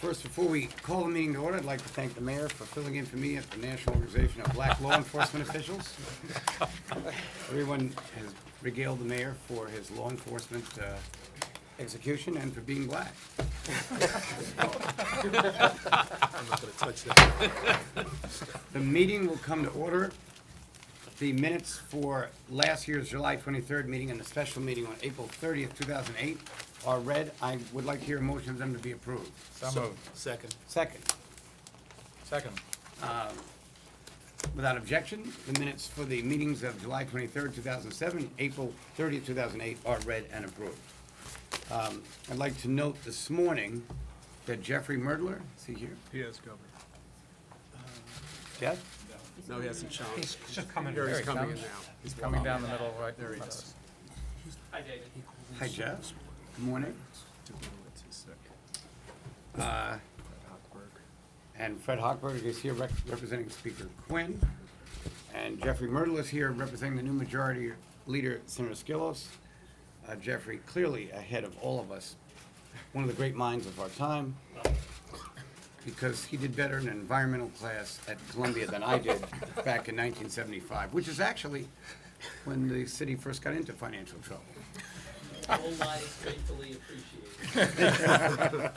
First, before we call the meeting to order, I'd like to thank the mayor for filling in for me at the National Organization of Black Law Enforcement Officials. Everyone has regaled the mayor for his law enforcement execution and for being black. I'm not gonna touch that. The meeting will come to order. The minutes for last year's July 23rd meeting and the special meeting on April 30th, 2008 are read. I would like to hear a motion of them to be approved. So moved. Second. Second, Second. without objection, the minutes for the meetings of July 23rd, 2007, April 30th, 2008 are read and approved. I'd like to note this morning that Jeffrey Merdler, is he here? He is, Governor. Jeff? No, he hasn't shown. He's just coming. Here, he's There he coming in comes. now. He's Coming down the middle, right? There he in front is. of us. Hi, David. Hi, Jeff. Good morning. And Fred Hochberg is here representing Speaker Quinn. And Jeffrey Myrtle is here representing the new majority leader, Senator Skillos. Jeffrey, clearly ahead of all of us, one of the great minds of our time, because he did better in an environmental class at Columbia than I did back in 1975, which is actually when the city first got into financial trouble. All lies gratefully appreciated.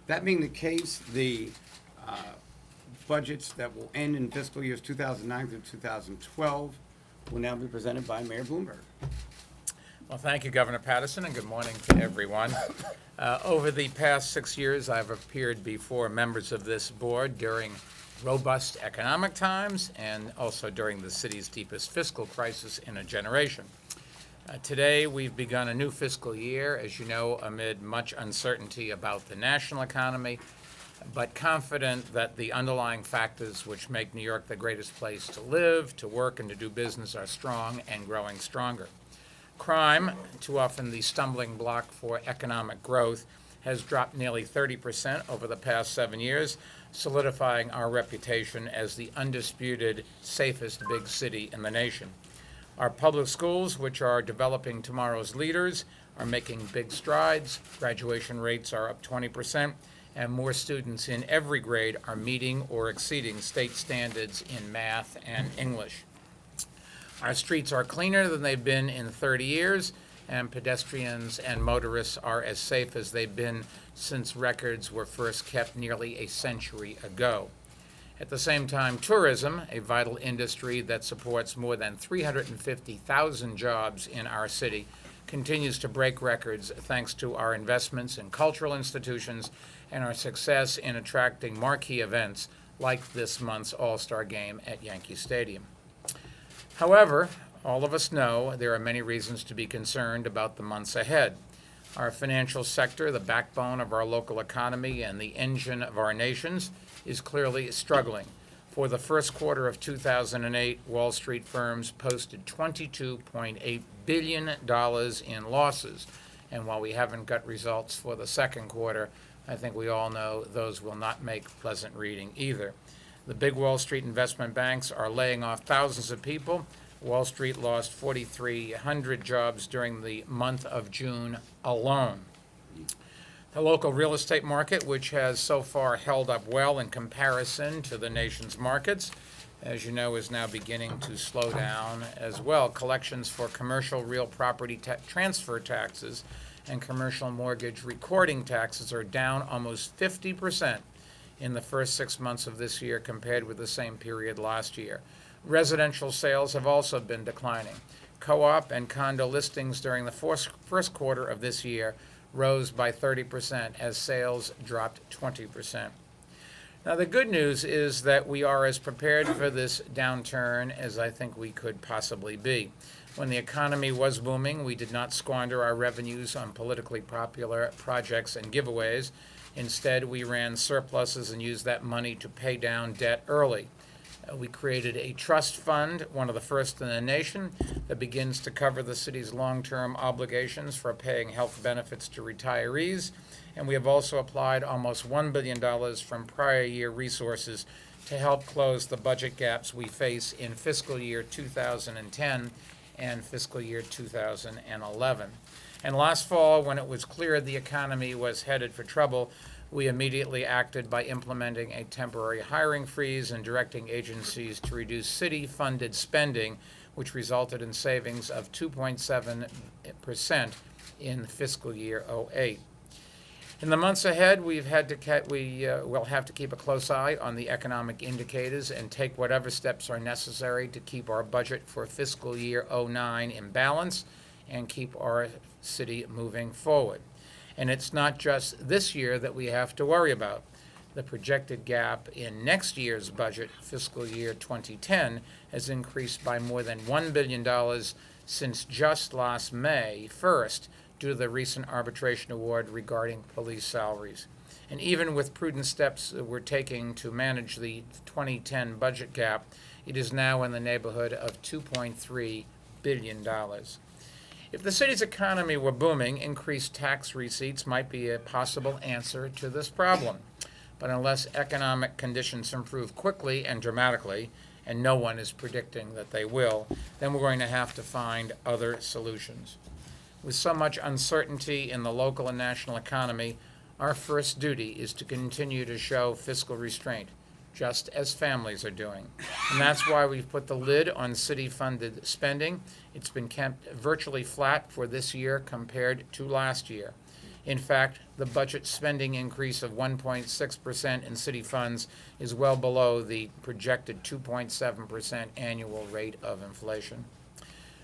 That being the case, the budgets that will end in fiscal years 2009 through 2012 will now be presented by Mayor Bloomberg. Well, thank you, Governor Patterson, and good morning to everyone. Over the past 6 years, I've appeared before members of this board during robust economic times and also during the city's deepest fiscal crisis in a generation. Today, we've begun a new fiscal year, as you know, amid much uncertainty about the national economy, but confident that the underlying factors which make New York the greatest place to live, to work, and to do business are strong and growing stronger. Crime, too often the stumbling block for economic growth, has dropped nearly 30% over the past 7 years, solidifying our reputation as the undisputed safest big city in the nation. Our public schools, which are developing tomorrow's leaders, are making big strides. Graduation rates are up 20%, and more students in every grade are meeting or exceeding state standards in math and English. Our streets are cleaner than they've been in 30 years, and pedestrians and motorists are as safe as they've been since records were first kept nearly a century ago. At the same time, tourism, a vital industry that supports more than 350,000 jobs in our city, continues to break records thanks to our investments in cultural institutions and our success in attracting marquee events like this month's All-Star Game at Yankee Stadium. However, all of us know there are many reasons to be concerned about the months ahead. Our financial sector, the backbone of our local economy and the engine of our nations, is clearly struggling. For the first quarter of 2008, Wall Street firms posted $22.8 billion in losses. And while we haven't got results for the second quarter, I think we all know those will not make pleasant reading either. The big Wall Street investment banks are laying off thousands of people. Wall Street lost 4,300 jobs during the month of June alone. The local real estate market, which has so far held up well in comparison to the nation's markets, as you know, is now beginning to slow down as well. Collections for commercial real property transfer taxes and commercial mortgage recording taxes are down almost 50% in the first 6 months of this year compared with the same period last year. Residential sales have also been declining. Co-op and condo listings during the first quarter of this year rose by 30% as sales dropped 20%. Now, the good news is that we are as prepared for this downturn as I think we could possibly be. When the economy was booming, we did not squander our revenues on politically popular projects and giveaways. Instead, we ran surpluses and used that money to pay down debt early. We created a trust fund, one of the first in the nation, that begins to cover the city's long-term obligations for paying health benefits to retirees. And we have also applied almost $1 billion from prior year resources to help close the budget gaps we face in fiscal year 2010 and fiscal year 2011. And last fall, when it was clear the economy was headed for trouble, we immediately acted by implementing a temporary hiring freeze and directing agencies to reduce city-funded spending, which resulted in savings of 2.7% in fiscal year '08. In the months ahead, we will have to keep a close eye on the economic indicators and take whatever steps are necessary to keep our budget for fiscal year '09 in balance and keep our city moving forward. And it's not just this year that we have to worry about. The projected gap in next year's budget, fiscal year 2010, has increased by more than $1 billion since just last May 1st due to the recent arbitration award regarding police salaries. And even with prudent steps that we're taking to manage the 2010 budget gap, it is now in the neighborhood of $2.3 billion. If the city's economy were booming, increased tax receipts might be a possible answer to this problem. But unless economic conditions improve quickly and dramatically, and no one is predicting that they will, then we're going to have to find other solutions. With so much uncertainty in the local and national economy, our first duty is to continue to show fiscal restraint, just as families are doing. And that's why we've put the lid on city-funded spending. It's been kept virtually flat for this year compared to last year. In fact, the budget spending increase of 1.6% in city funds is well below the projected 2.7% annual rate of inflation.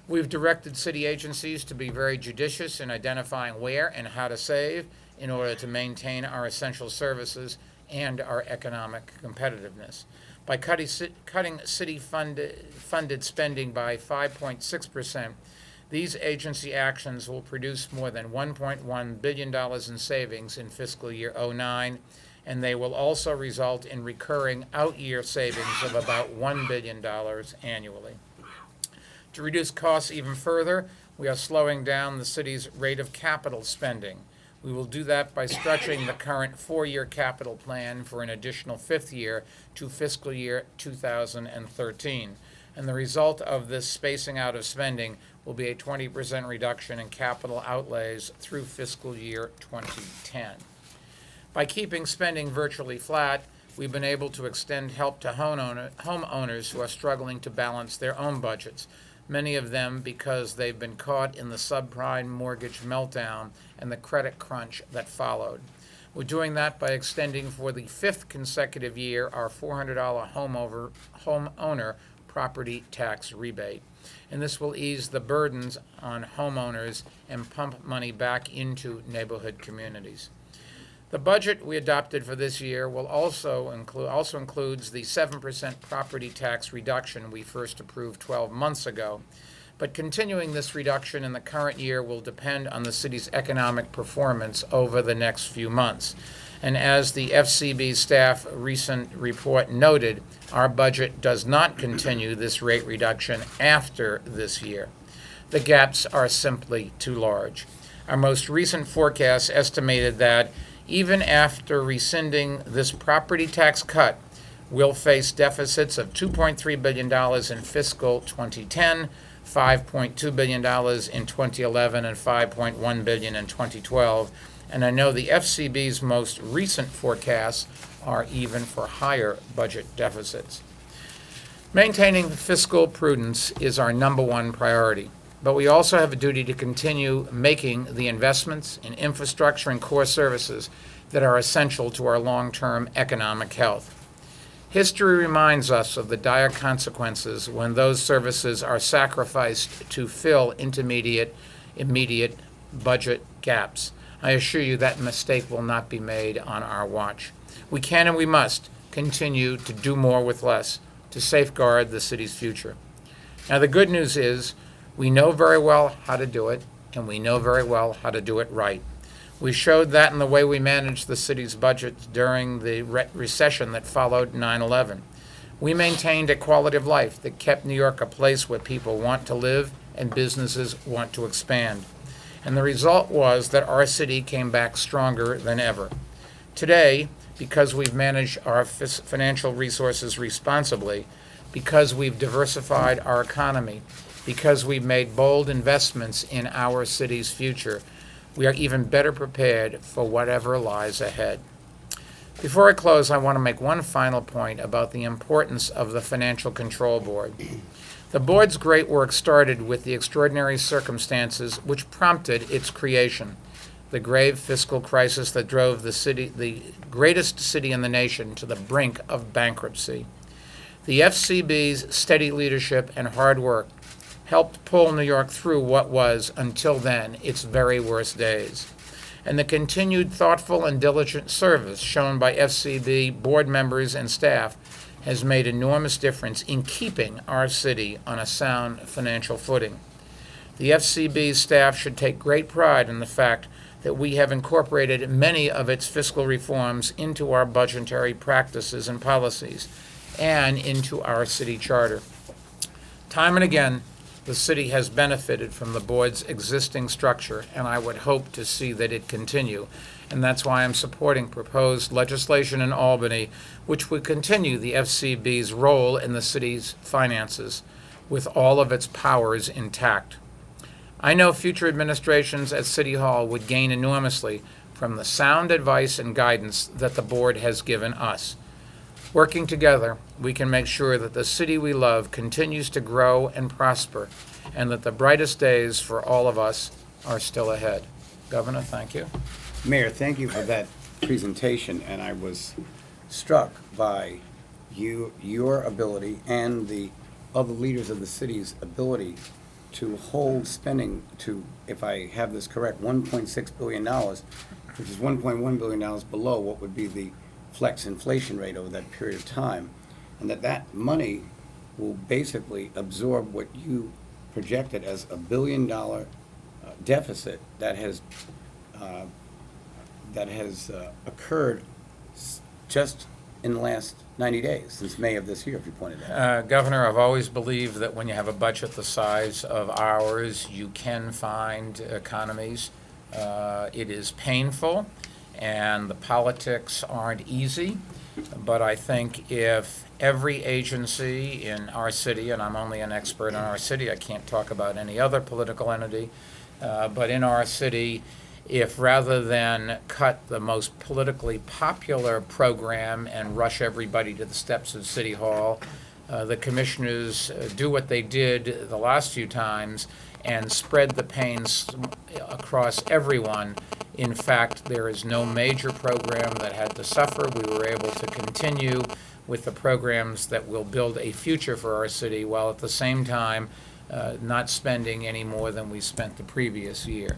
We've directed city agencies to be very judicious in identifying where and how to save in order to maintain our essential services and our economic competitiveness. By cutting city-funded spending by 5.6%, these agency actions will produce more than $1.1 billion in savings in fiscal year '09, and they will also result in recurring out-year savings of about $1 billion annually. To reduce costs even further, we are slowing down the city's rate of capital spending. We will do that by stretching the current 4-year capital plan for an additional 5th year to fiscal year 2013. And the result of this spacing out of spending will be a 20% reduction in capital outlays through fiscal year 2010. By keeping spending virtually flat, we've been able to extend help to homeowners who are struggling to balance their own budgets, many of them because they've been caught in the subprime mortgage meltdown and the credit crunch that followed. We're doing that by extending for the 5th consecutive year our $400 homeowner property tax rebate. And this will ease the burdens on homeowners and pump money back into neighborhood communities. The budget we adopted for this year will also includes the 7% property tax reduction we first approved 12 months ago. But continuing this reduction in the current year will depend on the city's economic performance over the next few months. And as the FCB staff recent report noted, our budget does not continue this rate reduction after this year. The gaps are simply too large. Our most recent forecast estimated that even after rescinding this property tax cut, we'll face deficits of $2.3 billion in fiscal 2010, $5.2 billion in 2011, and $5.1 billion in 2012. And I know the FCB's most recent forecasts are even for higher budget deficits. Maintaining fiscal prudence is our number one priority, but we also have a duty to continue making the investments in infrastructure and core services that are essential to our long-term economic health. History reminds us of the dire consequences when those services are sacrificed to fill immediate budget gaps. I assure you that mistake will not be made on our watch. We can and we must continue to do more with less to safeguard the city's future. Now, the good news is we know very well how to do it, and we know very well how to do it right. We showed that in the way we managed the city's budget during the recession that followed 9/11. We maintained a quality of life that kept New York a place where people want to live and businesses want to expand. And the result was that our city came back stronger than ever. Today, because we've managed our financial resources responsibly, because we've diversified our economy, because we've made bold investments in our city's future, we are even better prepared for whatever lies ahead. Before I close, I want to make one final point about the importance of the Financial Control Board. The board's great work started with the extraordinary circumstances which prompted its creation, the grave fiscal crisis that drove the greatest city in the nation, to the brink of bankruptcy. The FCB's steady leadership and hard work helped pull New York through what was, until then, its very worst days. And the continued thoughtful and diligent service shown by FCB board members and staff has made enormous difference in keeping our city on a sound financial footing. The FCB staff should take great pride in the fact that we have incorporated many of its fiscal reforms into our budgetary practices and policies and into our city charter. Time and again, the city has benefited from the board's existing structure, and I would hope to see that it continue. And that's why I'm supporting proposed legislation in Albany, which would continue the FCB's role in the city's finances with all of its powers intact. I know future administrations at City Hall would gain enormously from the sound advice and guidance that the board has given us. Working together, we can make sure that the city we love continues to grow and prosper, and that the brightest days for all of us are still ahead. Governor, thank you. Mayor, thank you for that presentation, and I was struck by your ability and the other leaders of the city's ability to hold spending to, if I have this correct, $1.6 billion, which is $1.1 billion below what would be the flex inflation rate over that period of time, and that money will basically absorb what you projected as $1 billion deficit that has occurred just in the last 90 days, since May of this year, if you pointed out. Governor, I've always believed that when you have a budget the size of ours, you can find economies. It is painful, and the politics aren't easy, but I think if every agency in our city, and I'm only an expert in our city, I can't talk about any other political entity, but in our city, if rather than cut the most politically popular program and rush everybody to the steps of City Hall, the commissioners do what they did the last few times and spread the pains across everyone. In fact, there is no major program that had to suffer. We were able to continue with the programs that will build a future for our city, while at the same time not spending any more than we spent the previous year.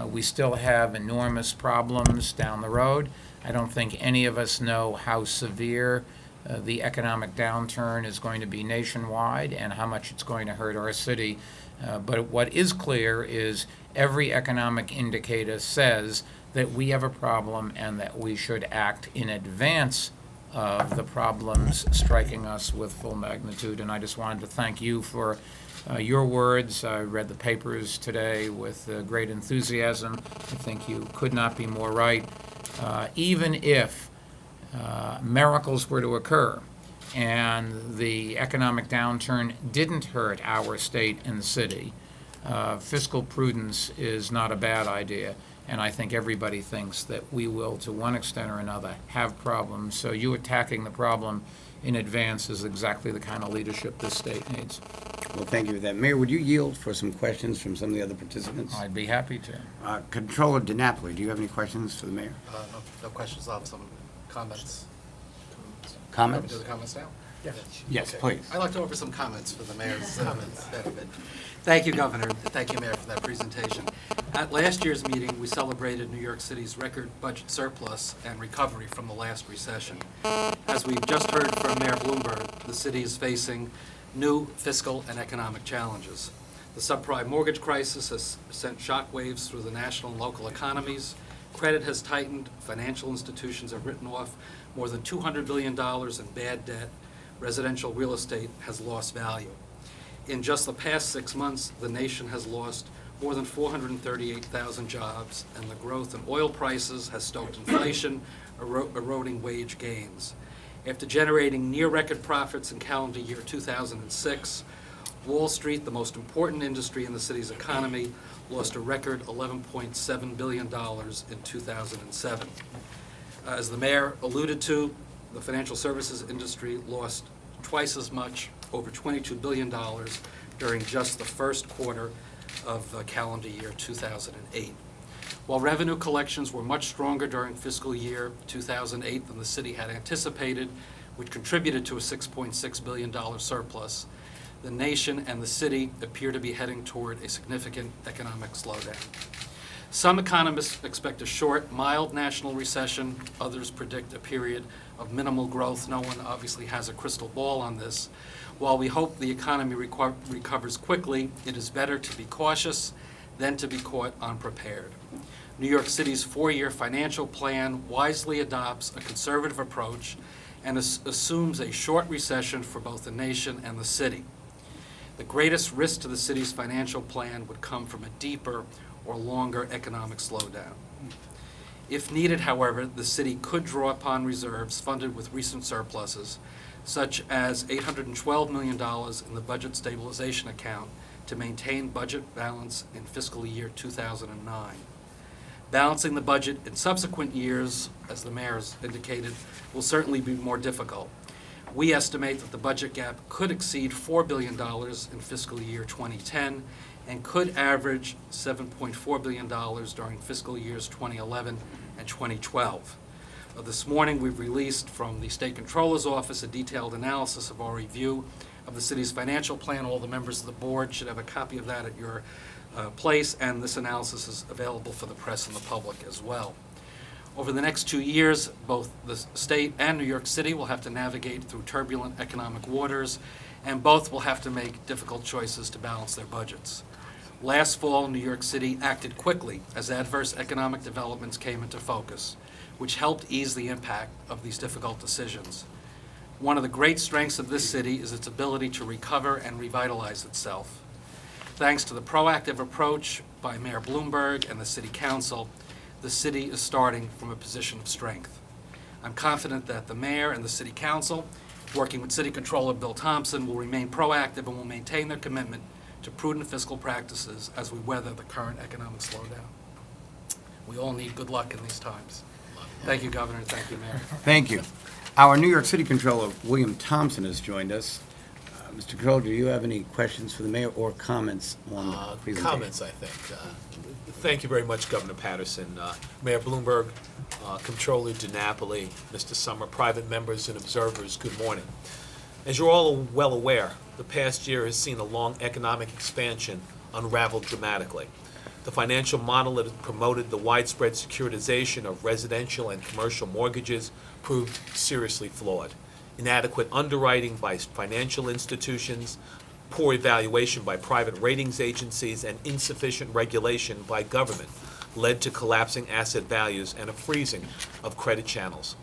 We still have enormous problems down the road. I don't think any of us know how severe the economic downturn is going to be nationwide and how much it's going to hurt our city. But what is clear is every economic indicator says that we have a problem and that we should act in advance of the problems striking us with full magnitude. And I just wanted to thank you for your words. I read the papers today with great enthusiasm. I think you could not be more right. Even if miracles were to occur and the economic downturn didn't hurt our state and city, fiscal prudence is not a bad idea. And I think everybody thinks that we will, to one extent or another, have problems. So you attacking the problem in advance is exactly the kind of leadership this state needs. Well, thank you for that. Mayor, would you yield for some questions from some of the other participants? I'd be happy to. Controller DiNapoli, do you have any questions for the mayor? No questions, I'll have some comments. Comments? Do the comments now? Yes, Okay. please. I'd like to offer some comments for the mayor's benefit. Thank you, Governor. Thank you, Mayor, for that presentation. At last year's meeting, we celebrated New York City's record budget surplus and recovery from the last recession. As we've just heard from Mayor Bloomberg, the city is facing new fiscal and economic challenges. The subprime mortgage crisis has sent shockwaves through the national and local economies. Credit has tightened. Financial institutions have written off more than $200 billion in bad debt. Residential real estate has lost value. In just the past 6 months, the nation has lost more than 438,000 jobs, and the growth in oil prices has stoked inflation, eroding wage gains. After generating near-record profits in calendar year 2006, Wall Street, the most important industry in the city's economy, lost a record $11.7 billion in 2007. As the mayor alluded to, the financial services industry lost twice as much, over $22 billion, during just the first quarter of calendar year 2008. While revenue collections were much stronger during fiscal year 2008 than the city had anticipated, which contributed to a $6.6 billion surplus, the nation and the city appear to be heading toward a significant economic slowdown. Some economists expect a short, mild national recession. Others predict a period of minimal growth. No one obviously has a crystal ball on this. While we hope the economy recovers quickly, it is better to be cautious than to be caught unprepared. New York City's four-year financial plan wisely adopts a conservative approach and assumes a short recession for both the nation and the city. The greatest risk to the city's financial plan would come from a deeper or longer economic slowdown. If needed, however, the city could draw upon reserves funded with recent surpluses, such as $812 million in the budget stabilization account to maintain budget balance in fiscal year 2009. Balancing the budget in subsequent years, as the mayor has indicated, will certainly be more difficult. We estimate that the budget gap could exceed $4 billion in fiscal year 2010 and could average $7.4 billion during fiscal years 2011 and 2012. This morning, we've released from the State Controller's Office a detailed analysis of our review of the city's financial plan. All the members of the board should have a copy of that at your place, and this analysis is available for the press and the public as well. Over the next 2 years, both the state and New York City will have to navigate through turbulent economic waters, and both will have to make difficult choices to balance their budgets. Last fall, New York City acted quickly as adverse economic developments came into focus, which helped ease the impact of these difficult decisions. One of the great strengths of this city is its ability to recover and revitalize itself. Thanks to the proactive approach by Mayor Bloomberg and the City Council, the city is starting from a position of strength. I'm confident that the mayor and the City Council, working with City Controller Bill Thompson, will remain proactive and will maintain their commitment to prudent fiscal practices as we weather the current economic slowdown. We all need good luck in these times. Thank you, Governor. Thank you, Mayor. Thank you. Our New York City Controller, William Thompson, has joined us. Mr. Controller, do you have any questions for the mayor or comments on the presentation? Comments, I think. Thank you very much, Governor Patterson. Mayor Bloomberg, Controller DiNapoli, Mr. Summer, private members and observers, good morning. As you're all well aware, the past year has seen a long economic expansion unravel dramatically. The financial model that has promoted the widespread securitization of residential and commercial mortgages proved seriously flawed. Inadequate underwriting by financial institutions, poor evaluation by private ratings agencies, and insufficient regulation by government led to collapsing asset values and a freezing of credit channels.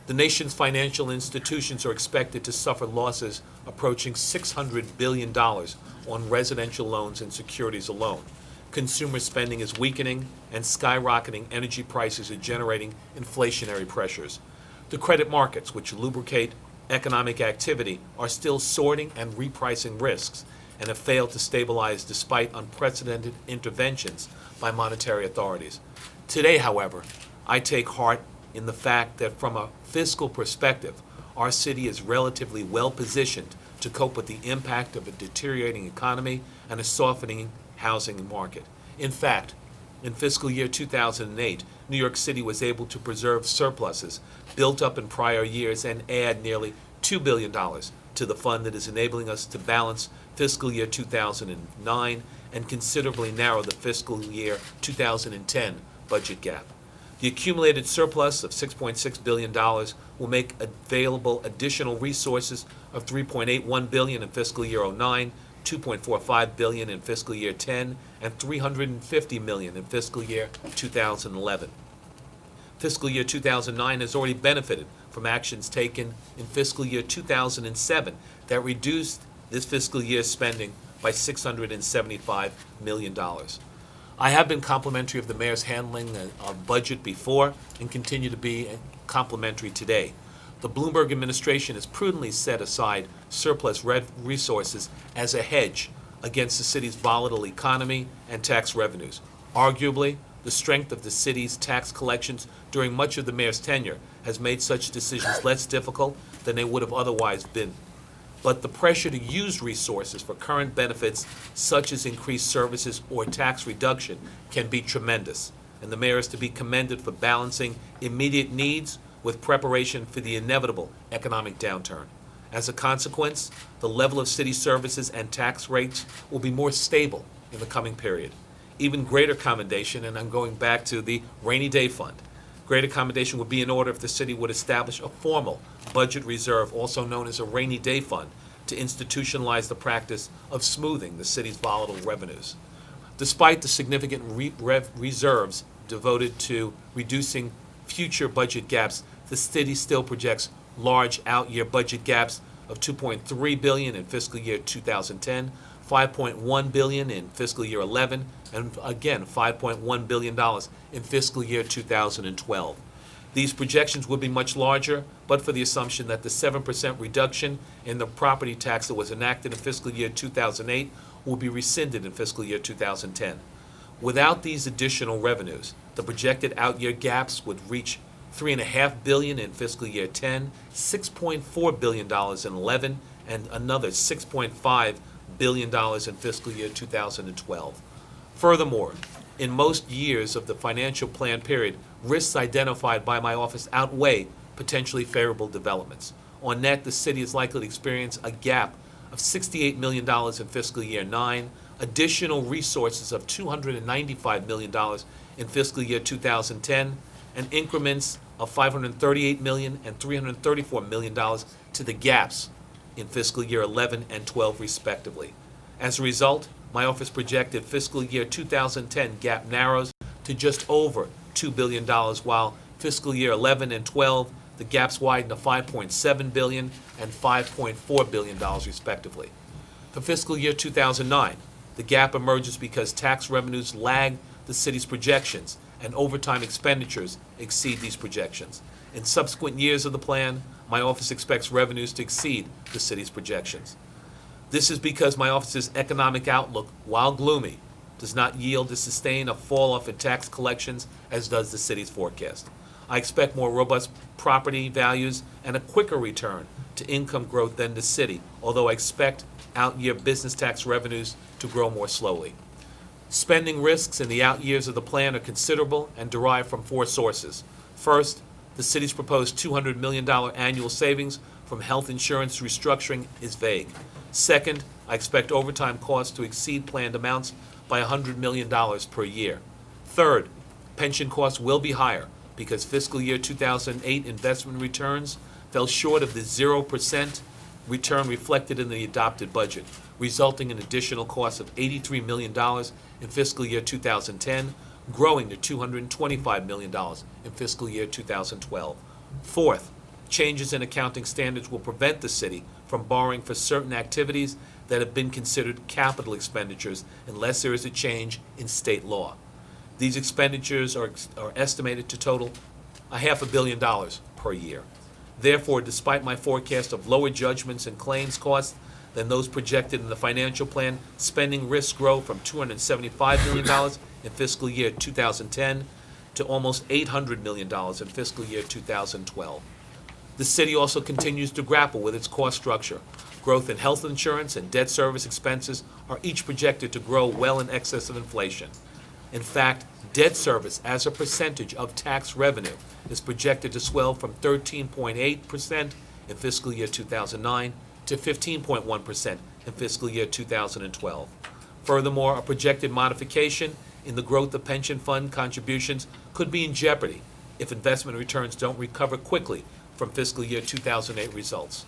The nation's financial institutions are expected to suffer losses approaching $600 billion on residential loans and securities alone. Consumer spending is weakening, and skyrocketing energy prices are generating inflationary pressures. The credit markets, which lubricate economic activity, are still sorting and repricing risks and have failed to stabilize despite unprecedented interventions by monetary authorities. Today, however, I take heart in the fact that from a fiscal perspective, our city is relatively well positioned to cope with the impact of a deteriorating economy and a softening housing market. In fact, in fiscal year 2008, New York City was able to preserve surpluses built up in prior years and add nearly $2 billion to the fund that is enabling us to balance fiscal year 2009 and considerably narrow the fiscal year 2010 budget gap. The accumulated surplus of $6.6 billion will make available additional resources of $3.81 billion in fiscal year 09, $2.45 billion in fiscal year 10, and $350 million in fiscal year 2011. Fiscal year 2009 has already benefited from actions taken in fiscal year 2007 that reduced this fiscal year's spending by $675 million. I have been complimentary of the mayor's handling of budget before and continue to be complimentary today. The Bloomberg administration has prudently set aside surplus resources as a hedge against the city's volatile economy and tax revenues. Arguably, the strength of the city's tax collections during much of the mayor's tenure has made such decisions less difficult than they would have otherwise been. But the pressure to use resources for current benefits, such as increased services or tax reduction, can be tremendous, and the mayor is to be commended for balancing immediate needs with preparation for the inevitable economic downturn. As a consequence, the level of city services and tax rates will be more stable in the coming period. Even greater commendation, and I'm going back to the rainy day fund, great accommodation would be in order if the city would establish a formal budget reserve, also known as a rainy day fund, to institutionalize the practice of smoothing the city's volatile revenues. Despite the significant reserves devoted to reducing future budget gaps, the city still projects large out-year budget gaps of $2.3 billion in fiscal year 2010, $5.1 billion in fiscal year 11, and again, $5.1 billion in fiscal year 2012. These projections would be much larger, but for the assumption that the 7% reduction in the property tax that was enacted in fiscal year 2008 will be rescinded in fiscal year 2010. Without these additional revenues, the projected out-year gaps would reach $3.5 billion in fiscal year 10, $6.4 billion in 11, and another $6.5 billion in fiscal year 2012. Furthermore, in most years of the financial plan period, risks identified by my office outweigh potentially favorable developments. On net, the city is likely to experience a gap of $68 million in fiscal year 9, additional resources of $295 million in fiscal year 2010, and increments of $538 million and $334 million to the gaps in fiscal year 11 and 12 respectively. As a result, my office projected fiscal year 2010 gap narrows to just over $2 billion, while fiscal year 11 and 12, the gaps widened to $5.7 billion and $5.4 billion respectively. For fiscal year 2009, the gap emerges because tax revenues lag the city's projections and overtime expenditures exceed these projections. In subsequent years of the plan, my office expects revenues to exceed the city's projections. This is because my office's economic outlook, while gloomy, does not yield to sustain a fall-off in tax collections as does the city's forecast. I expect more robust property values and a quicker return to income growth than the city, although I expect out-year business tax revenues to grow more slowly. Spending risks in the out years of the plan are considerable and derive from four sources. First, the city's proposed $200 million annual savings from health insurance restructuring is vague. Second, I expect overtime costs to exceed planned amounts by $100 million per year. Third, pension costs will be higher because fiscal year 2008 investment returns fell short of the 0% return reflected in the adopted budget, resulting in additional costs of $83 million in fiscal year 2010, growing to $225 million in fiscal year 2012. Fourth, changes in accounting standards will prevent the city from borrowing for certain activities that have been considered capital expenditures unless there is a change in state law. These expenditures are estimated to total $500 million per year. Therefore, despite my forecast of lower judgments and claims costs than those projected in the financial plan, spending risks grow from $275 million in fiscal year 2010 to almost $800 million in fiscal year 2012. The city also continues to grapple with its cost structure. Growth in health insurance and debt service expenses are each projected to grow well in excess of inflation. In fact, debt service as a percentage of tax revenue is projected to swell from 13.8% in fiscal year 2009 to 15.1% in fiscal year 2012. Furthermore, a projected modification in the growth of pension fund contributions could be in jeopardy if investment returns don't recover quickly from fiscal year 2008 results.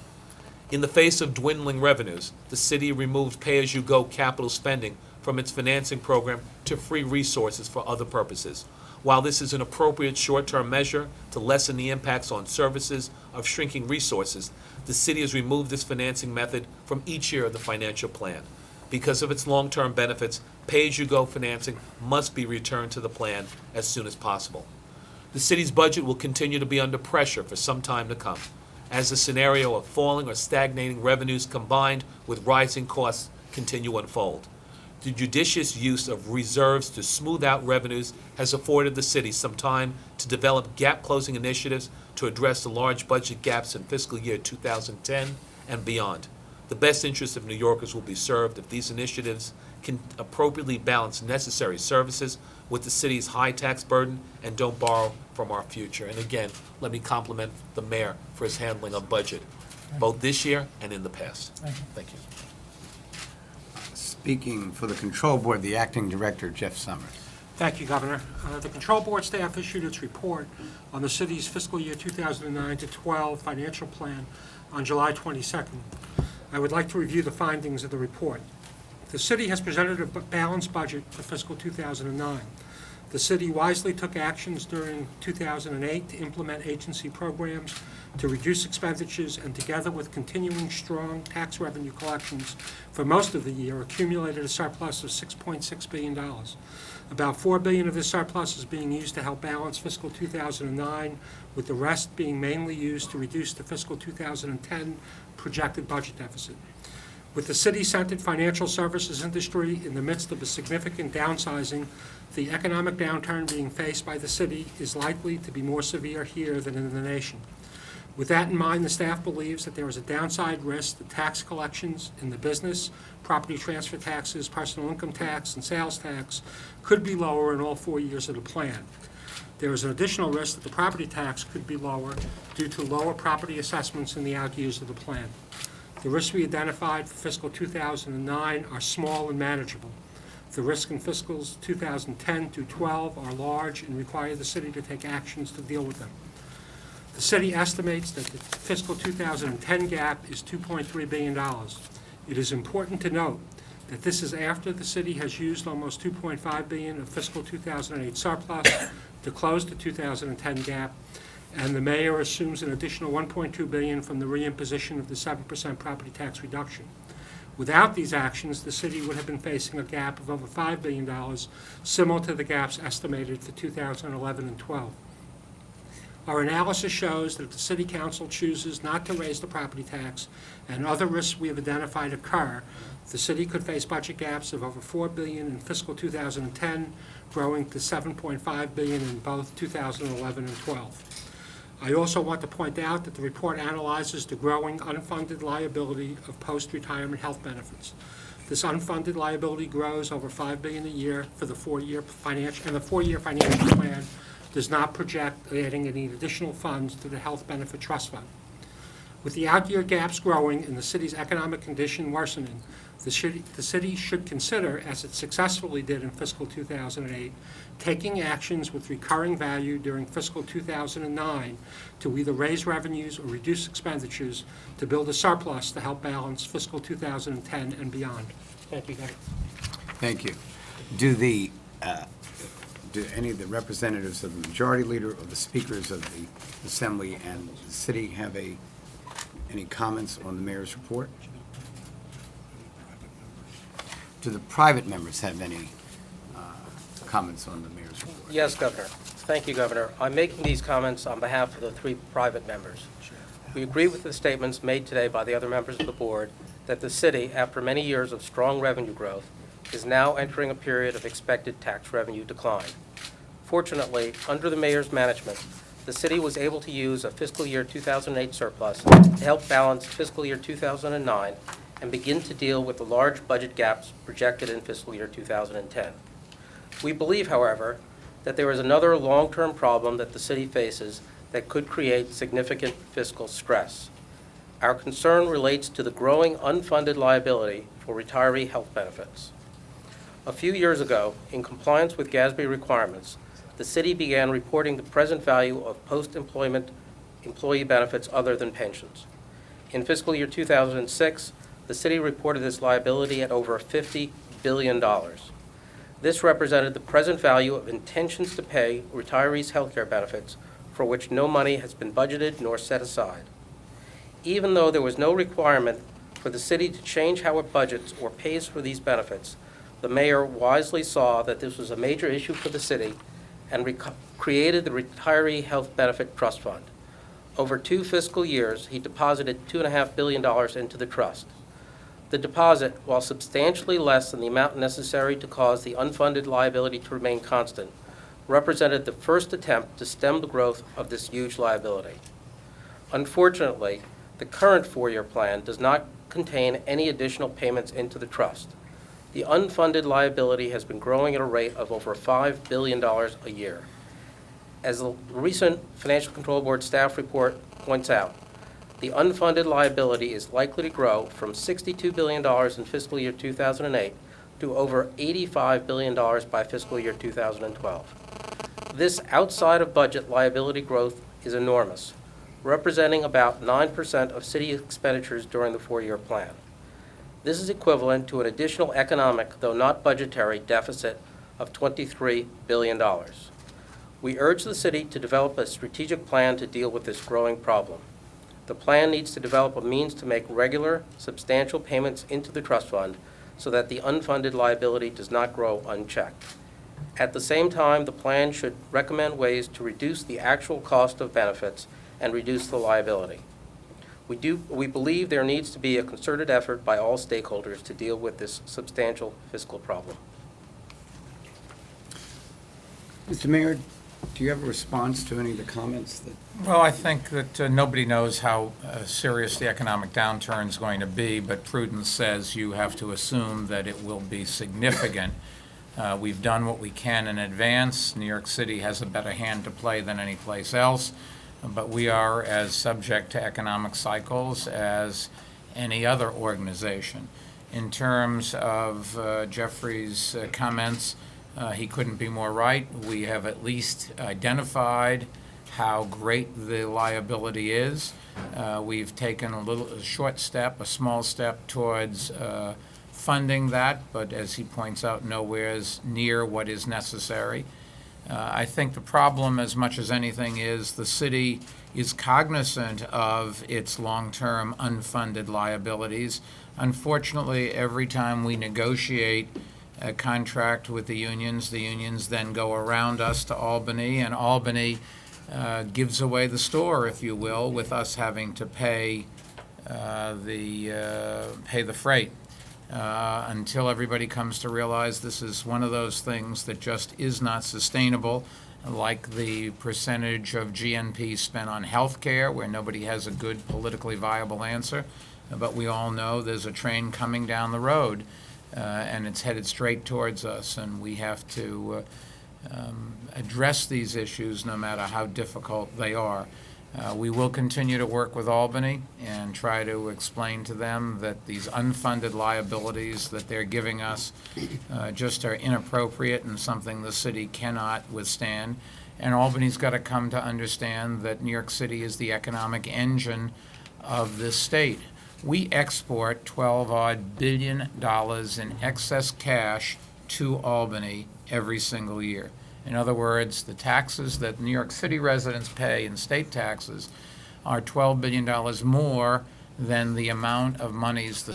In the face of dwindling revenues, the city removed pay-as-you-go capital spending from its financing program to free resources for other purposes. While this is an appropriate short-term measure to lessen the impacts on services of shrinking resources, the city has removed this financing method from each year of the financial plan. Because of its long-term benefits, pay-as-you-go financing must be returned to the plan as soon as possible. The city's budget will continue to be under pressure for some time to come, as the scenario of falling or stagnating revenues combined with rising costs continue to unfold. The judicious use of reserves to smooth out revenues has afforded the city some time to develop gap-closing initiatives to address the large budget gaps in fiscal year 2010 and beyond. The best interests of New Yorkers will be served if these initiatives can appropriately balance necessary services with the city's high tax burden and don't borrow from our future. And again, let me compliment the mayor for his handling of budget, both this year and in the past. Thank you. Speaking for the Control Board, the Acting Director, Jeff Summers. Thank you, Governor. The Control Board staff issued its report on the city's fiscal year 2009 to 12 financial plan on July 22nd. I would like to review the findings of the report. The city has presented a balanced budget for fiscal 2009. The city wisely took actions during 2008 to implement agency programs to reduce expenditures, and together with continuing strong tax revenue collections for most of the year, accumulated a surplus of $6.6 billion. About $4 billion of this surplus is being used to help balance fiscal 2009, with the rest being mainly used to reduce the fiscal 2010 projected budget deficit. With the city-centered financial services industry in the midst of a significant downsizing, the economic downturn being faced by the city is likely to be more severe here than in the nation. With that in mind, the staff believes that there is a downside risk that tax collections in the business, property transfer taxes, personal income tax, and sales tax could be lower in all 4 years of the plan. There is an additional risk that the property tax could be lower due to lower property assessments in the out years of the plan. The risks we identified for fiscal 2009 are small and manageable. The risks in fiscals 2010 through 12 are large and require the city to take actions to deal with them. The city estimates that the fiscal 2010 gap is $2.3 billion. It is important to note that this is after the city has used almost $2.5 billion of fiscal 2008 surplus to close the 2010 gap, and the mayor assumes an additional $1.2 billion from the reimposition of the 7% property tax reduction. Without these actions, the city would have been facing a gap of over $5 billion, similar to the gaps estimated for 2011 and 12. Our analysis shows that if the city council chooses not to raise the property tax and other risks we have identified occur, the city could face budget gaps of over $4 billion in fiscal 2010, growing to $7.5 billion in both 2011 and 12. I also want to point out that the report analyzes the growing unfunded liability of post-retirement health benefits. This unfunded liability grows over $5 billion a year for the four-year financial plan does not project adding any additional funds to the Health Benefit Trust Fund. With the out-year gaps growing and the city's economic condition worsening, the city should consider, as it successfully did in fiscal 2008, taking actions with recurring value during fiscal 2009 to either raise revenues or reduce expenditures to build a surplus to help balance fiscal 2010 and beyond. Thank you, Governor. Thank you. Do any of the representatives of the majority leader or the speakers of the assembly and the city have any comments on the mayor's report? Do the private members have any comments on the mayor's report? Yes, Governor. Thank you, Governor. I'm making these comments on behalf of the three private members. We agree with the statements made today by the other members of the board that the city, after many years of strong revenue growth, is now entering a period of expected tax revenue decline. Fortunately, under the mayor's management, the city was able to use a fiscal year 2008 surplus to help balance fiscal year 2009 and begin to deal with the large budget gaps projected in fiscal year 2010. We believe, however, that there is another long-term problem that the city faces that could create significant fiscal stress. Our concern relates to the growing unfunded liability for retiree health benefits. A few years ago, in compliance with GASB requirements, the city began reporting the present value of post-employment employee benefits other than pensions. In fiscal year 2006, the city reported this liability at over $50 billion. This represented the present value of intentions to pay retirees' health care benefits for which no money has been budgeted nor set aside. Even though there was no requirement for the city to change how it budgets or pays for these benefits, the mayor wisely saw that this was a major issue for the city and created the Retiree Health Benefit Trust Fund. Over 2 fiscal years, he deposited $2.5 billion into the trust. The deposit, while substantially less than the amount necessary to cause the unfunded liability to remain constant, represented the first attempt to stem the growth of this huge liability. Unfortunately, the current four-year plan does not contain any additional payments into the trust. The unfunded liability has been growing at a rate of over $5 billion a year. As the recent Financial Control Board staff report points out, the unfunded liability is likely to grow from $62 billion in fiscal year 2008 to over $85 billion by fiscal year 2012. This outside-of-budget liability growth is enormous, representing about 9% of city expenditures during the four-year plan. This is equivalent to an additional economic, though not budgetary, deficit of $23 billion. We urge the city to develop a strategic plan to deal with this growing problem. The plan needs to develop a means to make regular, substantial payments into the trust fund so that the unfunded liability does not grow unchecked. At the same time, the plan should recommend ways to reduce the actual cost of benefits and reduce the liability. We believe there needs to be a concerted effort by all stakeholders to deal with this substantial fiscal problem. Mr. Mayor, do you have a response to any of the comments that? Well, I think that nobody knows how serious the economic downturn is going to be, but prudence says you have to assume that it will be significant. We've done what we can in advance. New York City has a better hand to play than any place else, but we are as subject to economic cycles as any other organization. In terms of Jeffrey's comments, he couldn't be more right. We have at least identified how great the liability is. We've taken a short step, a small step towards funding that, but as he points out, nowhere is near what is necessary. I think the problem, as much as anything, is the city is cognizant of its long-term unfunded liabilities. Unfortunately, every time we negotiate a contract with the unions then go around us to Albany, and Albany gives away the store, if you will, with us having to pay the freight. Until everybody comes to realize this is one of those things that just is not sustainable, like the percentage of GNP spent on health care, where nobody has a good politically viable answer. But we all know there's a train coming down the road, and it's headed straight towards us, and we have to address these issues no matter how difficult they are. We will continue to work with Albany and try to explain to them that these unfunded liabilities that they're giving us just are inappropriate and something the city cannot withstand. And Albany's got to come to understand that New York City is the economic engine of this state. We export $12-odd billion in excess cash to Albany every single year. In other words, the taxes that New York City residents pay in state taxes are $12 billion more than the amount of monies the